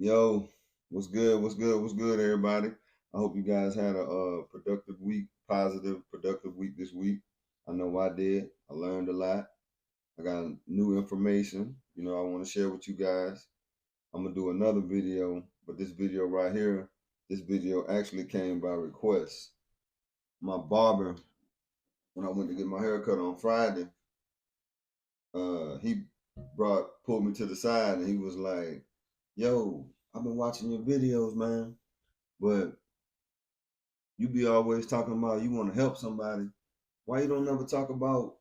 Yo, what's good? What's good? What's good, everybody? I hope you guys had a productive week, positive, productive week this week. I know I did. I learned a lot. I got new information. I want to share with you guys. I'm gonna do another video, but this video right here, this video actually came by request. My barber, when I went to get my hair cut on Friday, he pulled me to the side and he was like, "Yo, I've been watching your videos, man, but you be always talking about you want to help somebody. Why you don't never talk about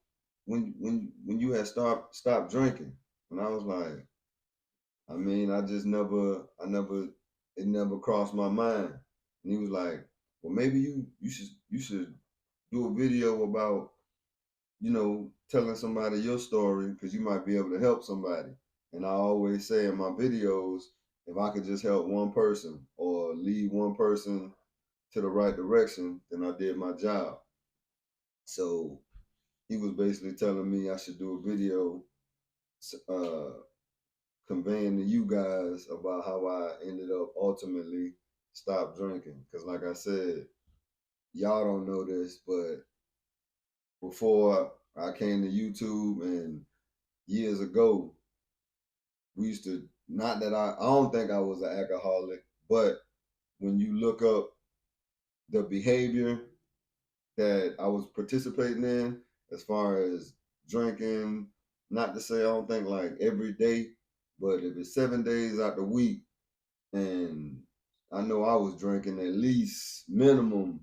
when you had stopped drinking?" And I was like, I just never it never crossed my mind. And he was like, well, maybe you should do a video about telling somebody your story because you might be able to help somebody. And I always say in my videos, if I could just help one person or lead one person to the right direction, then I did my job. So he was basically telling me I should do a video uh, conveying to you guys about how I ended up ultimately stopped drinking. Because, like I said, y'all don't know this, but before I came to YouTube and years ago, we used to, not that I don't think I was an alcoholic, but when you look up the behavior that I was participating in as far as drinking. Not to say I don't think like every day, but if it's 7 days out the week, and I know I was drinking at least minimum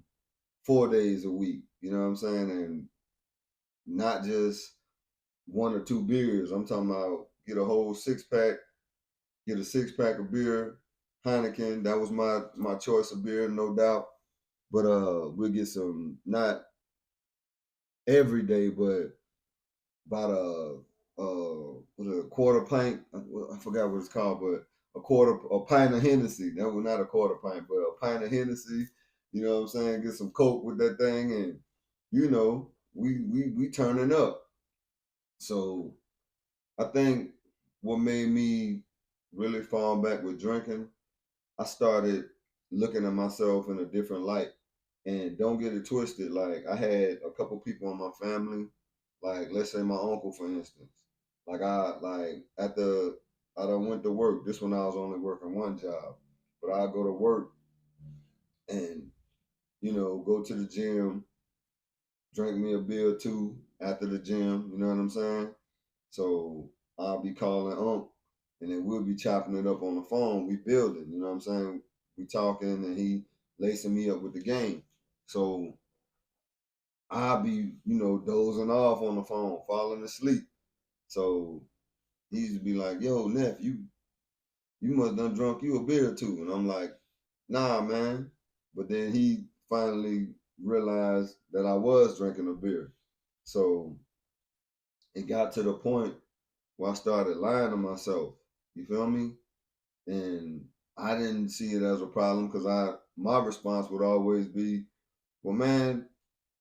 4 days a week. You know what I'm saying? And not just one or two beers. I'm talking about get a whole six pack, get a six pack of beer, Heineken. That was my choice of beer, no doubt. But we'll get some not every day, but about a quarter pint. I forgot what it's called, but a pint of Hennessy. That was not a quarter pint, but a pint of Hennessy. You know what I'm saying? Get some Coke with that thing, and we turning up. So I think what made me really fall back with drinking, I started looking at myself in a different light. And don't get it twisted. Like I had a couple people in my family, like let's say my uncle, for instance. After I done went to work. This when I was only working one job, but I go to work and go to the gym, drink me a beer or two after the gym. You know what I'm saying? So I'll be calling and then we'll be chopping it up on the phone. We building. You know what I'm saying? We talking, and he lacing me up with the game. So I'll be, dozing off on the phone, falling asleep. So he used to be like, "Yo, Neff, you must done drunk you a beer or two." And I'm like, "Nah, man." But then he finally realized that I was drinking a beer. So it got to the point where I started lying to myself. You feel me? And I didn't see it as a problem because my response would always be, "Well, man,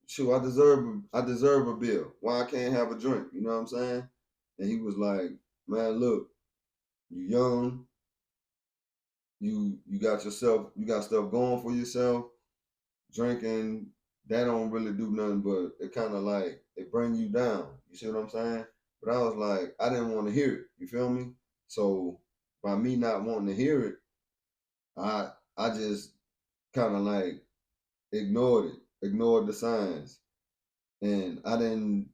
shoot, I deserve a beer. Why I can't have a drink?" You know what I'm saying? And he was like, "Man, look, you young, you got stuff going for yourself. Drinking, that don't really do nothing but it kind of like it bring you down. You see what I'm saying?" But I was like, I didn't want to hear it. You feel me? So by me not wanting to hear it, I just kind of like ignored the signs, and I didn't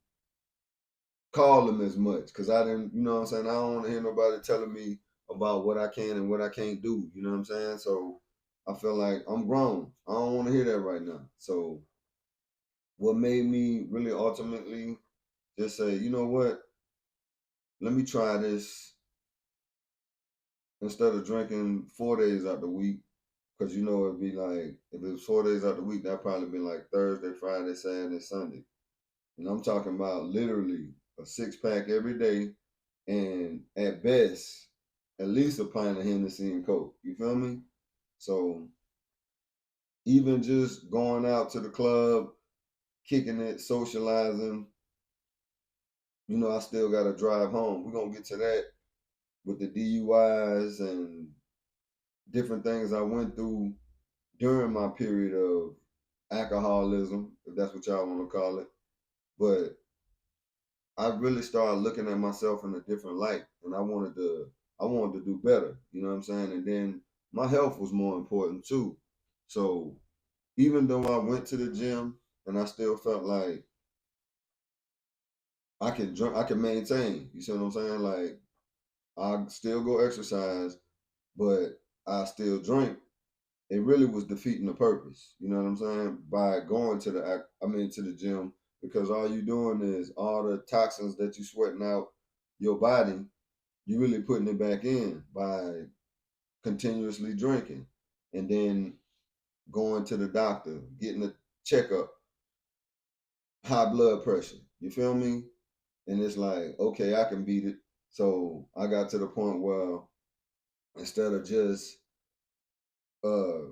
call them as much because I didn't, you know what I'm saying? I don't want to hear nobody telling me about what I can and what I can't do. You know what I'm saying? So I feel like I'm grown. I don't want to hear that right now. So what made me really ultimately just say, you know what? Let me try this instead of drinking 4 days out the week. Because it'd be like, if it was 4 days out the week, that'd probably be like Thursday, Friday, Saturday, Sunday. And I'm talking about literally a six pack every day, and at best, at least a pint of Hennessy and Coke. You feel me? So even just going out to the club, kicking it, socializing, I still got to drive home. We're going to get to that with the DUIs and different things I went through during my period of alcoholism, if that's what y'all want to call it. But I really started looking at myself in a different light, and I wanted to do better. You know what I'm saying? And then my health was more important too. So even though I went to the gym and I still felt like I can maintain. You see what I'm saying? Like I still go exercise, but I still drink. It really was defeating the purpose. You know what I'm saying? By going to to the gym, because all you doing is all the toxins that you sweating out your body, you really putting it back in by continuously drinking, and then going to the doctor, getting a checkup, high blood pressure. You feel me? And it's like, okay, I can beat it. So I got to the point where instead of just uh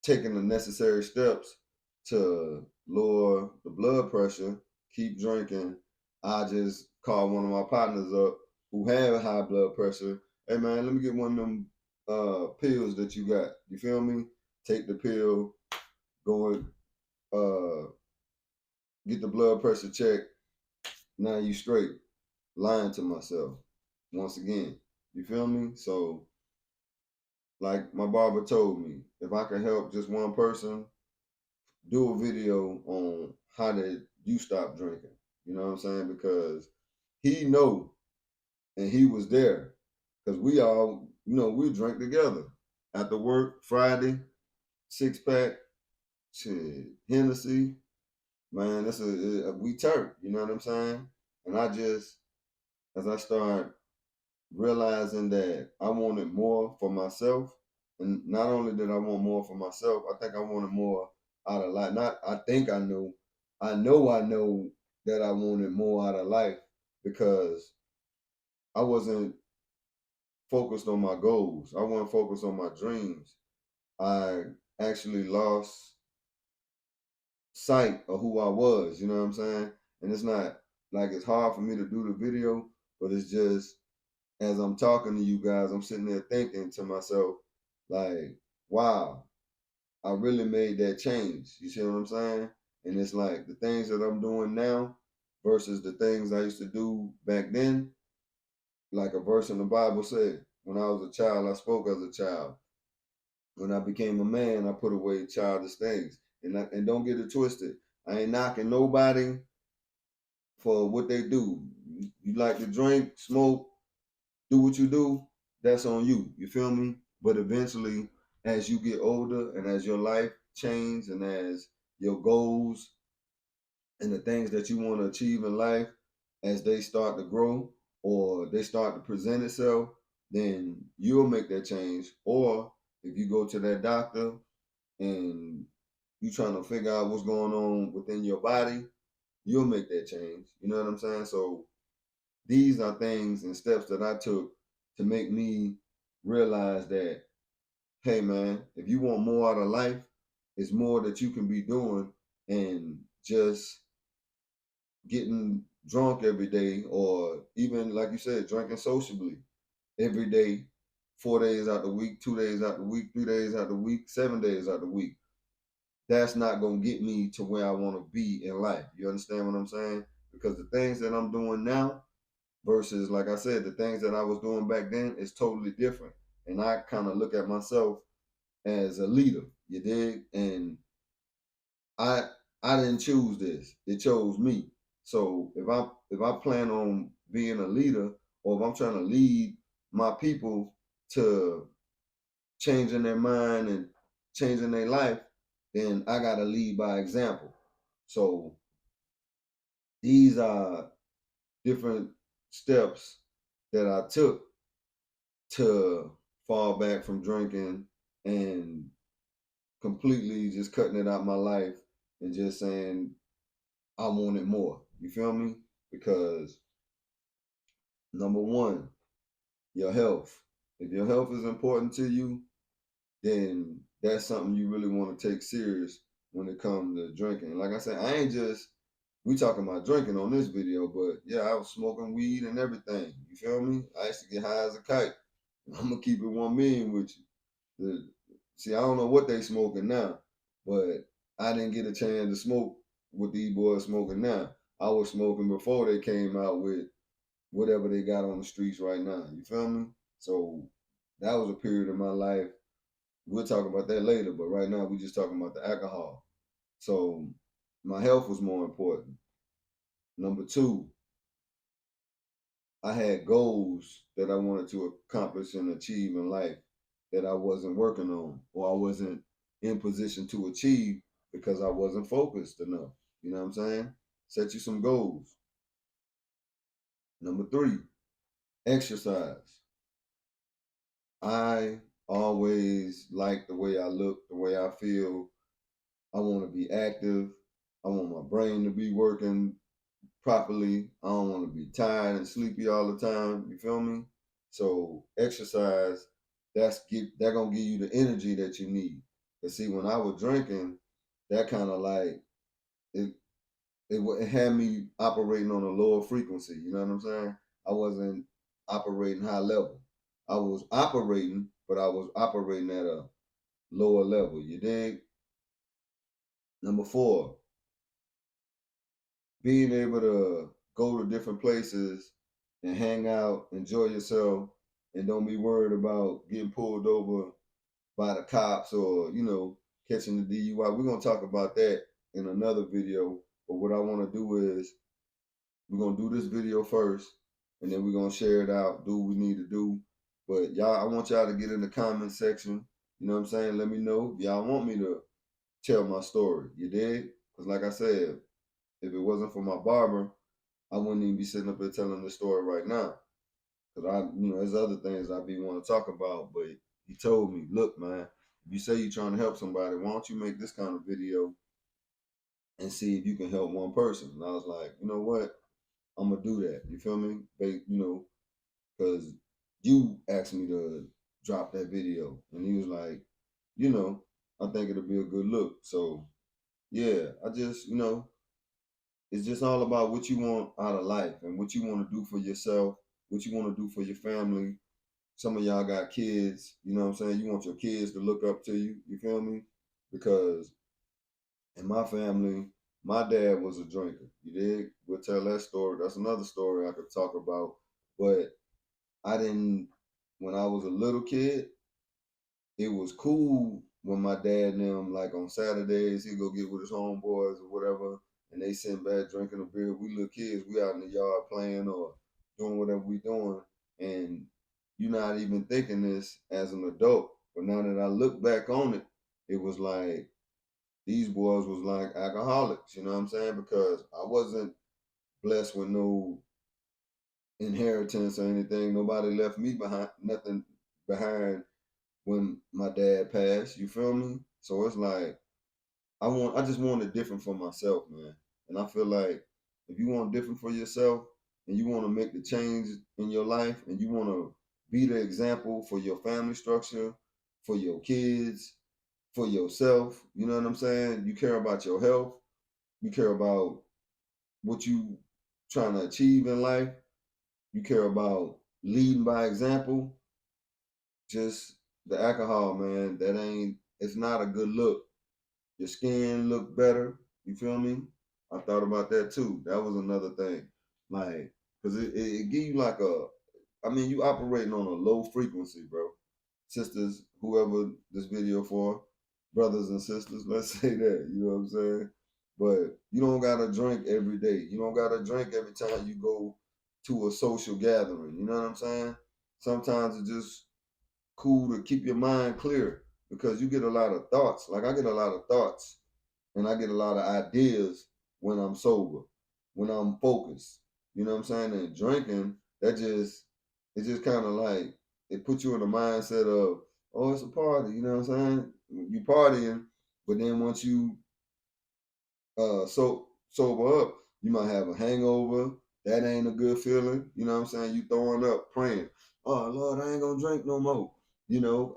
taking the necessary steps to lower the blood pressure, keep drinking, I just called one of my partners up who had high blood pressure. Hey man, let me get one of them pills that you got. You feel me? Take the pill, go and get the blood pressure checked. Now you straight. Lying to myself once again. You feel me? So like my barber told me, if I could help just one person, do a video on how did you stop drinking. You know what I'm saying? Because he know and he was there. Because we all, we drink together. After work, Friday, 6 pack, shit, Hennessy, man, we turn, you know what I'm saying? And as I start realizing that I wanted more for myself. And not only did I want more for myself, I think I wanted more out of life. Not I think I know that I wanted more out of life because I wasn't focused on my goals. I wasn't focused on my dreams. I actually lost sight of who I was, you know what I'm saying? And it's not like it's hard for me to do the video, but it's just as I'm talking to you guys, I'm sitting there thinking to myself, like, wow, I really made that change. You see what I'm saying? And it's like the things that I'm doing now versus the things I used to do back then, like a verse in the Bible said, when I was a child, I spoke as a child. When I became a man, I put away childish things. And don't get it twisted. I ain't knocking nobody for what they do. You like to drink, smoke, do what you do, that's on you. You feel me? But eventually, as you get older and as your life changes and as your goals and the things that you want to achieve in life, as they start to grow or they start to present itself, then you'll make that change. Or if you go to that doctor and you trying to figure out what's going on within your body, you'll make that change. You know what I'm saying? So these are things and steps that I took to make me realize that, hey man, if you want more out of life, it's more that you can be doing and just getting drunk every day, or even like you said, drinking sociably every day, 4 days out the week, 2 days out the week, 3 days out the week, 7 days out the week. That's not gonna get me to where I want to be in life. You understand what I'm saying? Because the things that I'm doing now versus, like I said, the things that I was doing back then is totally different. And I kind of look at myself as a leader, you dig? And I I didn't choose this; it chose me. So if I plan on being a leader, or if I'm trying to lead my people to changing their mind and changing their life, then I gotta lead by example. So these are different steps that I took to fall back from drinking and completely just cutting it out my life and just saying I wanted more. You feel me? Because number one, your health. If your health is important to you, then that's something you really want to take serious when it comes to drinking. Like I said, I ain't just we talking about drinking on this video, but yeah, I was smoking weed and everything. You feel me? I used to get high as a kite. I'm gonna keep it 1 million with you. The, see, I don't know what they smoking now, but I didn't get a chance to smoke what these boys smoking now. I was smoking before they came out with whatever they got on the streets right now. You feel me? So that was a period of my life. We'll talk about that later, but right now we just talking about the alcohol. So my health was more important. Number two, I had goals that I wanted to accomplish and achieve in life that I wasn't working on or I wasn't in position to achieve because I wasn't focused enough. You know what I'm saying? Set you some goals. Number three, exercise. I always like the way I look, the way I feel. I want to be active. I want my brain to be working properly. I don't want to be tired and sleepy all the time. You feel me? So exercise, that gonna give you the energy that you need. Cause see, when I was drinking, that kind of like it, it had me operating on a lower frequency. You know what I'm saying? I wasn't operating high level. I was operating, but I was operating at a lower level. You dig? Number four, being able to go to different places and hang out, enjoy yourself, and don't be worried about getting pulled over by the cops or, catching the DUI. We're going to talk about that in another video. But what I want to do is we're going to do this video first, and then we're going to share it out, do what we need to do. But y'all, I want y'all to get in the comment section. You know what I'm saying? Let me know if y'all want me to tell my story. You dig? Because like I said, if it wasn't for my barber, I wouldn't even be sitting up here telling this story right now. Cause there's other things I be want to talk about, but he told me, look, man, if you say you're trying to help somebody, why don't you make this kind of video and see if you can help one person? And I was like, you know what? I'm gonna do that. You feel me? Cause you asked me to drop that video, and he was like, I think it'll be a good look. So yeah, I just, it's just all about what you want out of life and what you want to do for yourself, what you want to do for your family. Some of y'all got kids, you know what I'm saying? You want your kids to look up to you, you feel me? Because in my family, my dad was a drinker. You dig? We'll tell that story. That's another story I could talk about. But I didn't, when I was a little kid, it was cool when my dad and them, like on Saturdays, he'd go get with his homeboys or whatever, and they sitting back drinking a beer. We little kids, we out in the yard playing or doing whatever we doing, and you're not even thinking this as an adult. But now that I look back on it, it was like these boys was like alcoholics, you know what I'm saying? Because I wasn't blessed with no inheritance or anything. Nobody left me behind, nothing behind when my dad passed. You feel me? So it's like I just want it different for myself, man. And I feel like if you want different for yourself and you want to make the change in your life and you want to be the example for your family structure, for your kids, for yourself, you know what I'm saying? You care about your health, you care about what you trying to achieve in life, you care about leading by example. Just the alcohol, man, it's not a good look. Your skin look better. You feel me? I thought about that too. That was another thing. Like, cause it give you like you operating on a low frequency, bro. Sisters, whoever this video for, brothers and sisters, let's say that, you know what I'm saying? But you don't gotta drink every day. You don't gotta drink every time you go to a social gathering. You know what I'm saying? Sometimes it's just cool to keep your mind clear because you get a lot of thoughts. Like I get a lot of thoughts and I get a lot of ideas when I'm sober, when I'm focused. You know what I'm saying? And drinking, it's just kind of like it puts you in the mindset of, oh, it's a party. You know what I'm saying? You partying, but then once you sober up, you might have a hangover. That ain't a good feeling. You know what I'm saying? You throwing up, praying, oh Lord, I ain't gonna drink no more.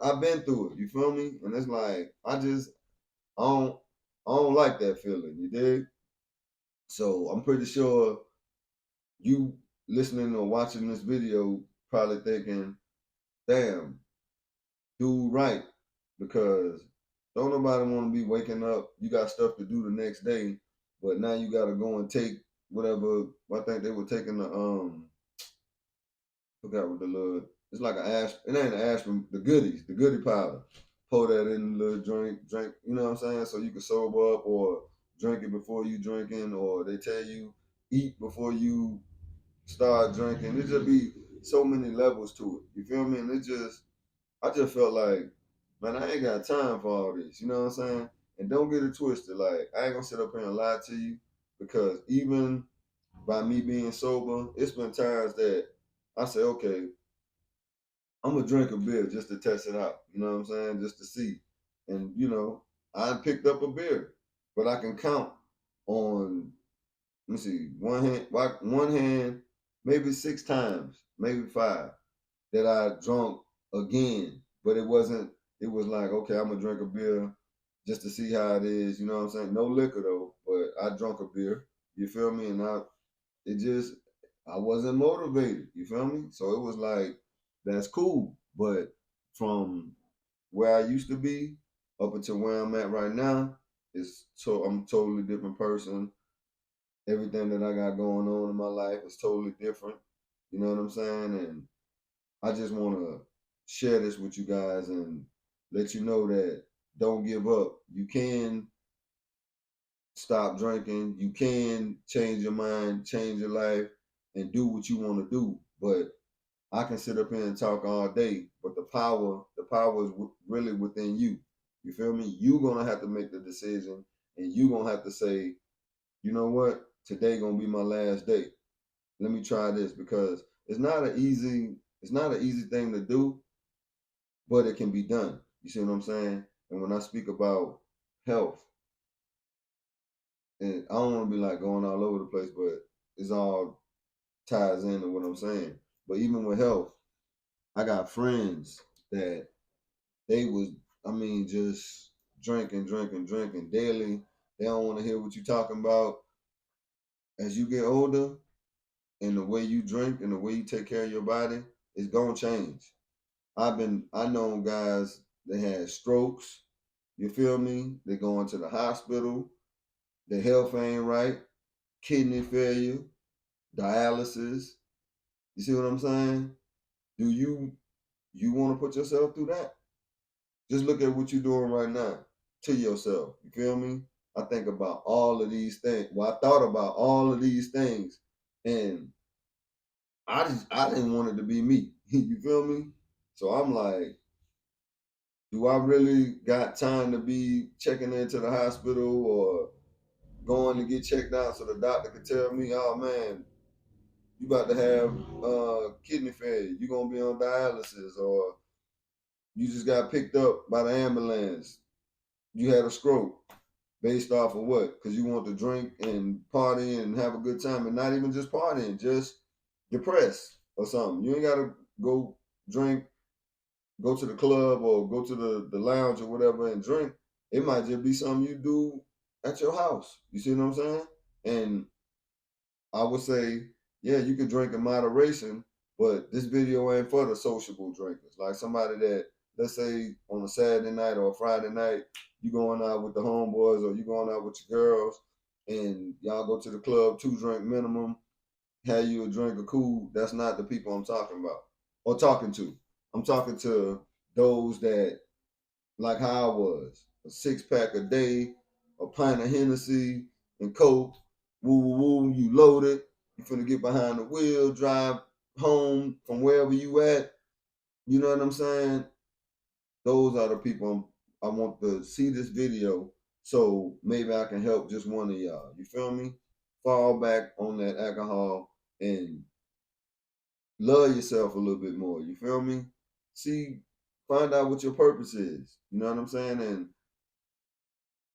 I've been through it. You feel me? And it's like I don't I don't like that feeling. You dig? So I'm pretty sure you listening or watching this video probably thinking, damn, dude, right. because don't nobody want to be waking up. You got stuff to do the next day, but now you got to go and take whatever. I think they were taking the forgot what the little. It's like an aspirin. It ain't an aspirin. The goodies, the goodie powder. Pour that in the little drink. You know what I'm saying? So you can sober up, or drink it before you drinking, or they tell you eat before you start drinking. It just be so many levels to it. You feel me? And I just felt like, man, I ain't got time for all this. You know what I'm saying? And don't get it twisted. Like, I ain't gonna sit up here and lie to you, because even by me being sober, it's been times that I say, okay, I'm gonna drink a beer just to test it out. You know what I'm saying? Just to see. And I picked up a beer, but I can count on, let me see, one hand, maybe 6 times, maybe 5 that I drunk again. But it wasn't. It was like, okay, I'm gonna drink a beer just to see how it is. You know what I'm saying? No liquor though, but I drunk a beer. You feel me? And it just, I wasn't motivated. You feel me? So it was like, that's cool. But from where I used to be up until where I'm at right now, I'm a totally different person. Everything that I got going on in my life is totally different. You know what I'm saying? And I just want to share this with you guys and let you know that don't give up. You can stop drinking. You can change your mind, change your life, and do what you want to do. But I can sit up here and talk all day, but the power is really within you. You feel me? You're gonna have to make the decision, and you're gonna have to say, you know what? Today gonna be my last day. Let me try this, because it's not an easy thing to do, but it can be done. You see what I'm saying? And when I speak about health, and I don't want to be like going all over the place, but it's all ties into what I'm saying. But even with health, I got friends that they was, I mean, just drinking daily. They don't want to hear what you talking about. As you get older, and the way you drink and the way you take care of your body, it's gonna change. I know guys that had strokes. You feel me? They going to the hospital. Their health ain't right. Kidney failure, dialysis. You see what I'm saying? Do you want to put yourself through that? Just look at what you're doing right now to yourself. You feel me? I think about all of these things. Well, I thought about all of these things, and I didn't want it to be me. You feel me? So I'm like, do I really got time to be checking into the hospital or going to get checked out so the doctor could tell me, oh man, you about to have kidney failure, you gonna be on dialysis, or you just got picked up by the ambulance, you had a stroke, based off of what? Because you want to drink and party and have a good time, and not even just partying, just depressed or something. You ain't gotta go drink, go to the club or go to the lounge or whatever and drink. It might just be something you do at your house. You see what I'm saying? And I would say, yeah, you can drink in moderation, but this video ain't for the sociable drinkers. Like somebody that, let's say on a Saturday night or a Friday night, you going out with the homeboys or you going out with your girls and y'all go to the club, 2 drink minimum, have you a drink of cool. That's not the people I'm talking about or talking to. I'm talking to those that, like how I was, a 6-pack a day, a pint of Hennessy and Coke, woo woo woo, you loaded, you finna get behind the wheel, drive home from wherever you at. You know what I'm saying? Those are the people I want to see this video, so maybe I can help just one of y'all. You feel me? Fall back on that alcohol and love yourself a little bit more. You feel me? See, find out what your purpose is. You know what I'm saying? And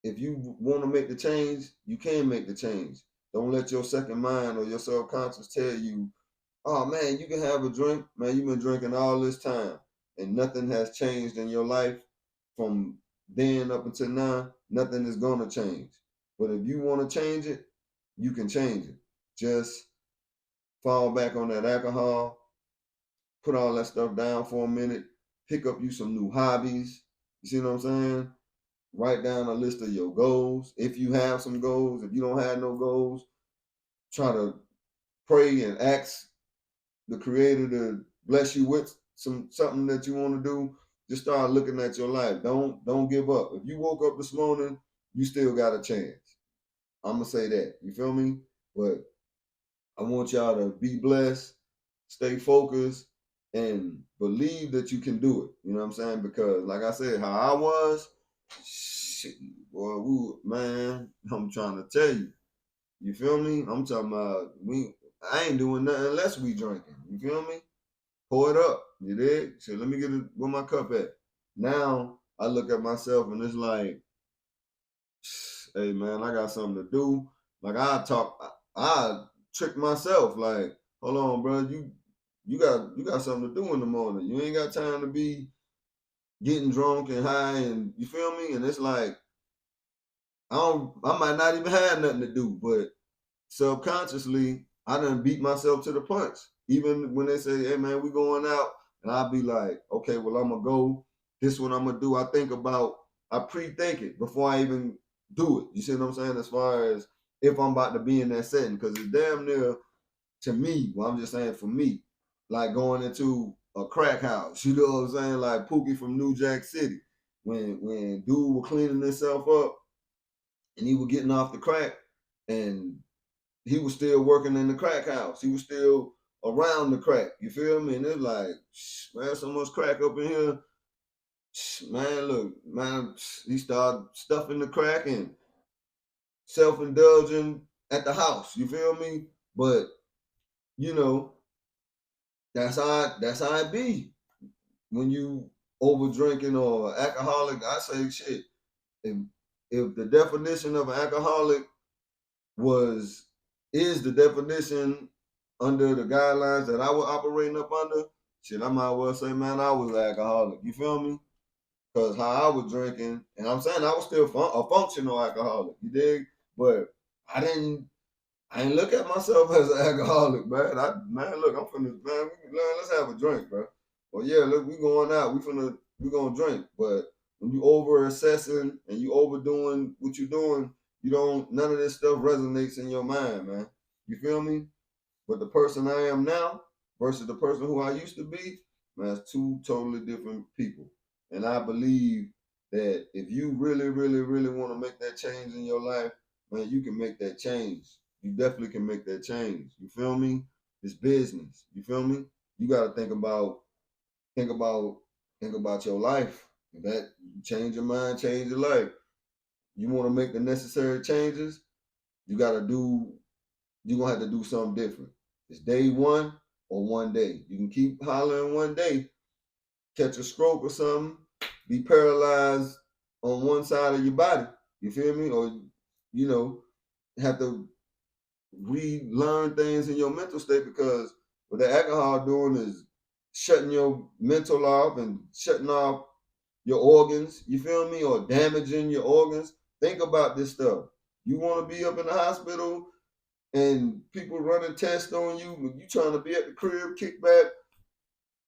if you want to make the change, you can make the change. Don't let your second mind or your subconscious tell you, oh man, you can have a drink. Man, you've been drinking all this time and nothing has changed in your life from then up until now. Nothing is going to change. But if you want to change it, you can change it. Just fall back on that alcohol, put all that stuff down for a minute, pick up you some new hobbies, You see what I'm saying? Write down a list of your goals. If you have some goals, if you don't have no goals, try to pray and ask the creator to bless you with something that you want to do. Just start looking at your life. Don't give up. If you woke up this morning, you still got a chance. I'm gonna say that. You feel me? But I want y'all to be blessed, stay focused, and believe that you can do it. You know what I'm saying? Because like I said, how I was, shit, boy, man, I'm trying to tell you. You feel me? I'm talking about I ain't doing nothing unless we drinking. You feel me? Pour it up. You dig? So let me get it where my cup at. Now I look at myself and it's like, hey man, I got something to do. Like I trick myself. Like, hold on, bro, you got something to do in the morning. You ain't got time to be getting drunk and high, and you feel me? And it's like I might not even have nothing to do, but subconsciously, I done beat myself to the punch. Even when they say, hey man, we going out, and I'll be like, okay, well, I'm gonna go. This what I'm gonna do. I pre-think it before I even do it. You see what I'm saying? As far as if I'm about to be in that setting, because it's damn near to me, well, I'm just saying for me, like going into a crack house. You know what I'm saying? Like Pookie from New Jack City. When dude was cleaning himself up and he was getting off the crack, and he was still working in the crack house. He was still around the crack. You feel me? And it's like, man, so much crack up in here. Man, look, man, he started stuffing the crack and self-indulging at the house. You feel me? But you know, that's how it be when you over drinking or alcoholic. I say shit. If if the definition of an alcoholic was is the definition under the guidelines that I was operating up under, shit, I might well say, man, I was an alcoholic. You feel me? Because how I was drinking, and I'm saying I was still a functional alcoholic. You dig? But I didn't. I ain't look at myself as an alcoholic, man. Look, I'm finna, man. Let's have a drink, bro. Well, yeah, look, we going out. We gonna drink. But when you over assessing and you overdoing what you're doing, you don't. None of this stuff resonates in your mind, man. You feel me? But the person I am now versus the person who I used to be, man, it's two totally different people. And I believe that if you really, really, really want to make that change in your life, man, you can make that change. You definitely can make that change. You feel me? It's business. You feel me? You got to think about, think about your life. That change your mind, change your life. You want to make the necessary changes. You got to do you're gonna have to do something different. It's day one or one day. You can keep hollering one day, catch a stroke or something, be paralyzed on one side of your body. You feel me? Or you know, have to relearn things in your mental state because what the alcohol doing is shutting your mental off and shutting off your organs. You feel me? Or damaging your organs. Think about this stuff. You want to be up in the hospital and people running tests on you when you trying to be at the crib, kick back,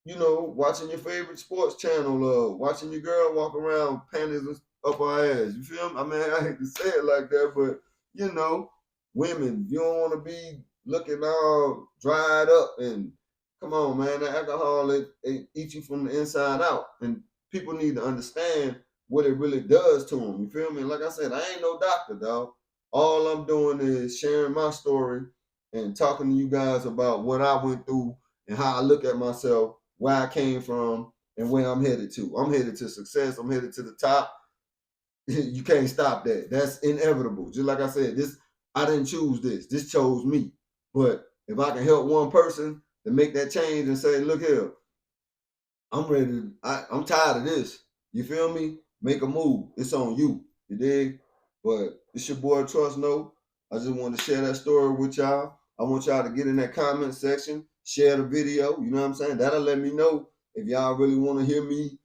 watching your favorite sports channel, watching your girl walk around panties up her ass. You feel me? I mean, I hate to say it like that, but women, you don't want to be looking all dried up and come on, man, the alcohol it eats you from the inside out, and people need to understand what it really does to them. You feel me? Like I said, I ain't no doctor, dog. All I'm doing is sharing my story and talking to you guys about what I went through and how I look at myself, where I came from, and where I'm headed to. I'm headed to success. I'm headed to the top. You can't stop that. That's inevitable. Just like I said, I didn't choose this. This chose me. But if I can help one person to make that change and say, look here, I'm ready. I'm tired of this. You feel me? Make a move. It's on you. You dig? But it's your boy Trust No. I just want to share that story with y'all. I want y'all to get in that comment section, share the video. You know what I'm saying? That'll let me know if y'all really want to hear me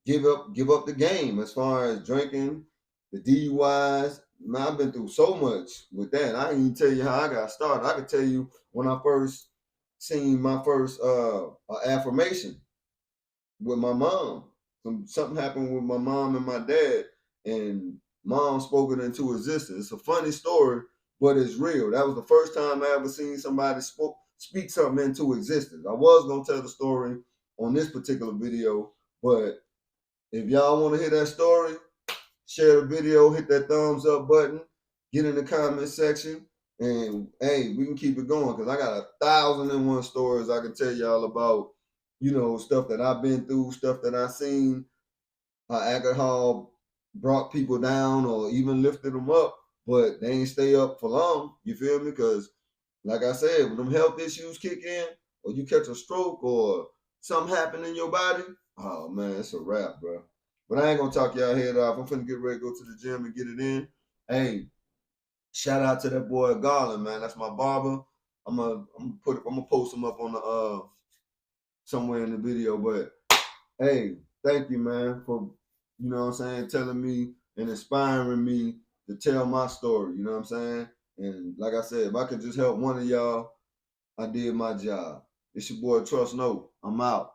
give up the game as far as drinking, the DUIs. Man, I've been through so much with that. I ain't even tell you how I got started. I could tell you when I first seen my first affirmation with my mom. something happened with my mom and my dad, and mom spoke it into existence. It's a funny story, but it's real. That was the first time I ever seen somebody speak something into existence. I was gonna tell the story on this particular video, but if y'all want to hear that story, share the video, hit that thumbs up button, get in the comment section, and hey, we can keep it going because I got 1,001 stories I can tell y'all about, stuff that I've been through, stuff that I seen, how alcohol brought people down or even lifted them up, but they ain't stay up for long. You feel me? Because, like I said, when them health issues kick in, or you catch a stroke, or something happen in your body, oh man, it's a wrap, bro. But I ain't gonna talk y'all head off. I'm finna get ready to go to the gym and get it in. Hey, shout out to that boy Garland, man. That's my barber. I'm gonna post him up on the somewhere in the video. But hey, thank you, man, for what I'm saying, telling me and inspiring me to tell my story. You know what I'm saying? And like I said, if I could just help one of y'all, I did my job. It's your boy Trust No. I'm out.